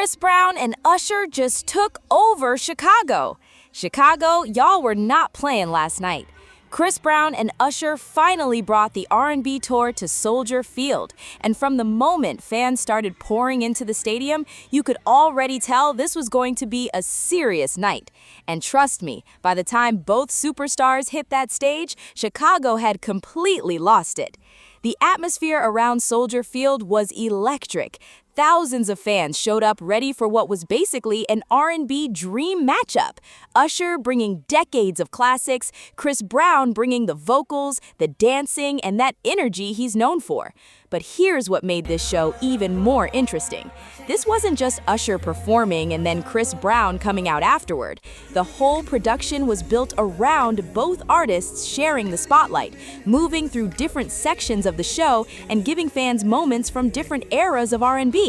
Chris Brown and Usher just took over Chicago. Chicago, y'all were not playing last night. Chris Brown and Usher finally brought the R&B tour to Soldier Field, and from the moment fans started pouring into the stadium, you could already tell this was going to be a serious night. And trust me, by the time both superstars hit that stage, Chicago had completely lost it. The atmosphere around Soldier Field was electric. Thousands of fans showed up ready for what was basically an R&B dream matchup. Usher bringing decades of classics, Chris Brown bringing the vocals, the dancing, and that energy he's known for. But here's what made this show even more interesting. This wasn't just Usher performing and then Chris Brown coming out afterward. The whole production was built around both artists sharing the spotlight, moving through different sections of the show and giving fans moments from different eras of R&B.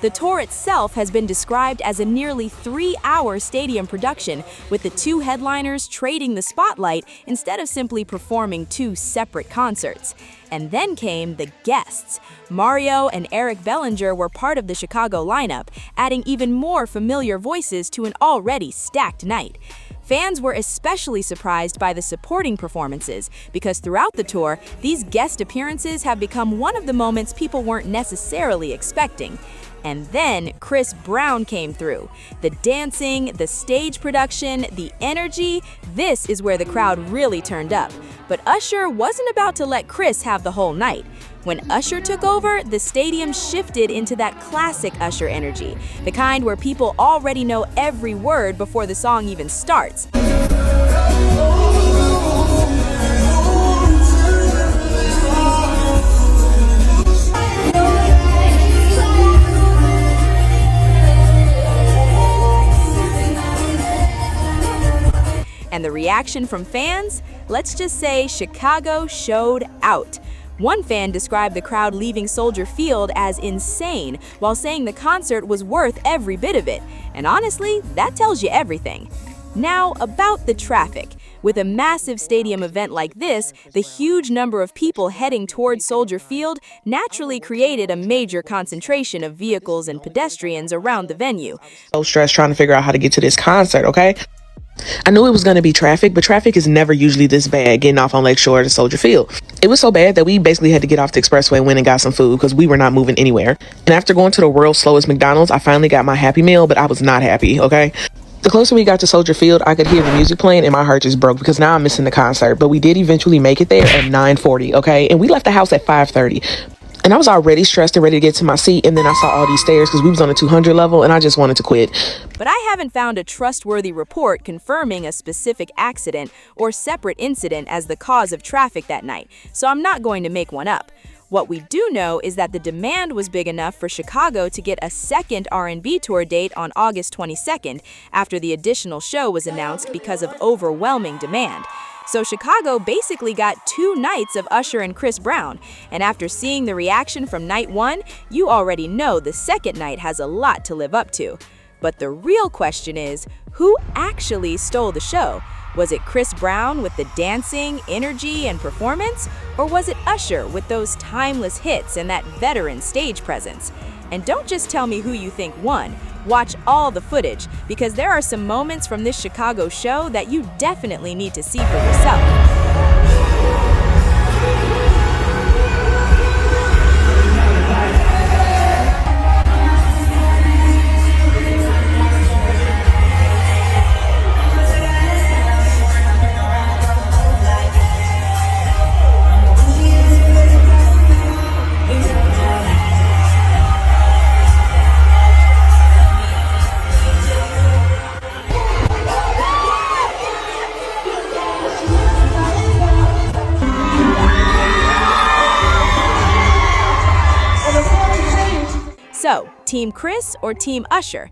The tour itself has been described as a nearly 3-hour stadium production, with the two headliners trading the spotlight instead of simply performing two separate concerts. And then came the guests. Mario and Eric Bellinger were part of the Chicago lineup, adding even more familiar voices to an already stacked night. Fans were especially surprised by the supporting performances because throughout the tour, these guest appearances have become one of the moments people weren't necessarily expecting. And then Chris Brown came through. The dancing, the stage production, the energy, this is where the crowd really turned up. But Usher wasn't about to let Chris have the whole night. When Usher took over, the stadium shifted into that classic Usher energy, the kind where people already know every word before the song even starts. And the reaction from fans? Let's just say Chicago showed out. One fan described the crowd leaving Soldier Field as insane, while saying the concert was worth every bit of it. And honestly, that tells you everything. Now, about the traffic. With a massive stadium event like this, the huge number of people heading towards Soldier Field naturally created a major concentration of vehicles and pedestrians around the venue. So stressed trying to figure out how to get to this concert, okay? I knew it was going to be traffic, but traffic is never usually this bad getting off on Lakeshore to Soldier Field. It was so bad that we basically had to get off the expressway and went and got some food because we were not moving anywhere. And after going to the world's slowest McDonald's, I finally got my Happy Meal, but I was not happy, okay? The closer we got to Soldier Field, I could hear the music playing and my heart just broke because now I'm missing the concert. But we did eventually make it there at 9:40, okay? And we left the house at 5:30. And I was already stressed and ready to get to my seat, and then I saw all these stairs because we was on the 200 level, and I just wanted to quit. But I haven't found a trustworthy report confirming a specific accident or separate incident as the cause of traffic that night, so I'm not going to make one up. What we do know is that the demand was big enough for Chicago to get a second R&B tour date on August 22nd after the additional show was announced because of overwhelming demand. So Chicago basically got 2 nights of Usher and Chris Brown, and after seeing the reaction from night 1, you already know the second night has a lot to live up to. But the real question is, who actually stole the show? Was it Chris Brown with the dancing, energy, and performance? Or was it Usher with those timeless hits and that veteran stage presence? And don't just tell me who you think won. Watch all the footage, because there are some moments from this Chicago show that you definitely need to see for yourself. So, Team Chris or Team Usher?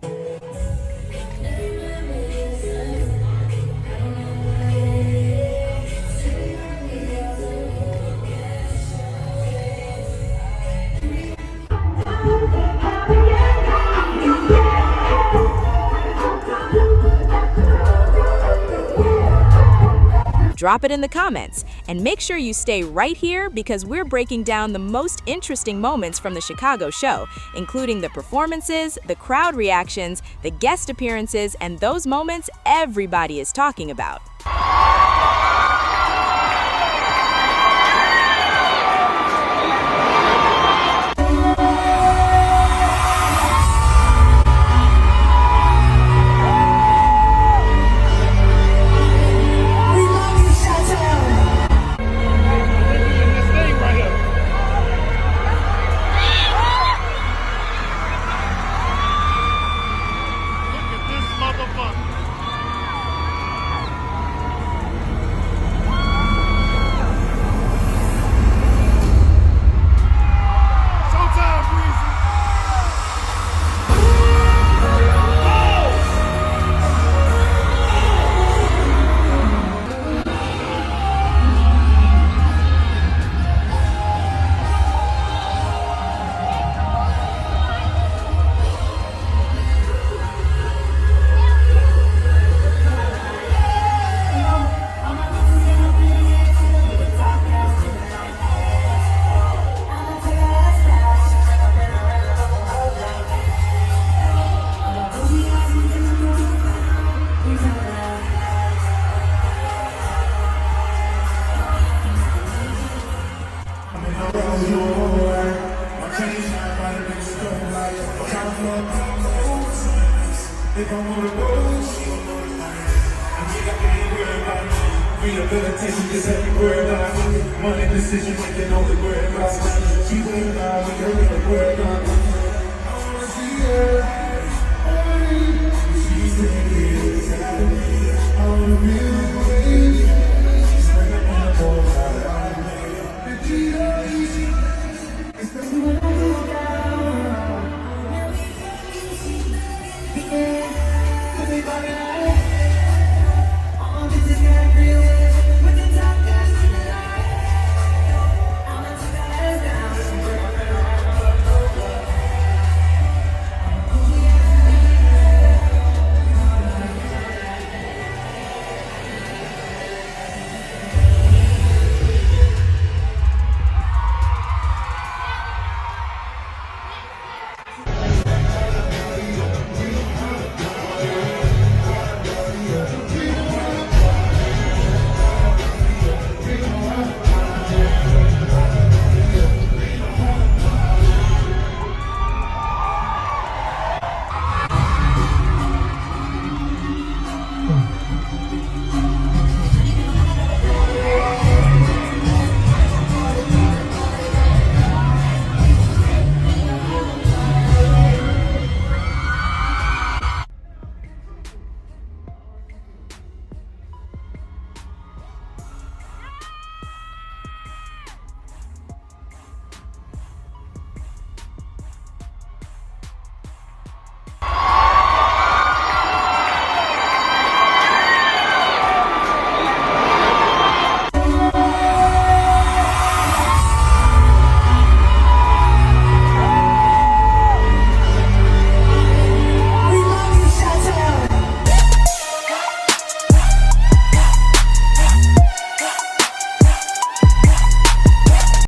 Drop it in the comments, and make sure you stay right here because we're breaking down the most interesting moments from the Chicago show, including the performances, the crowd reactions, the guest appearances, and those moments everybody is talking about. Rehabilitation is every word about me. Money decision making only word about me. She went by with her word about me. I wanna see her.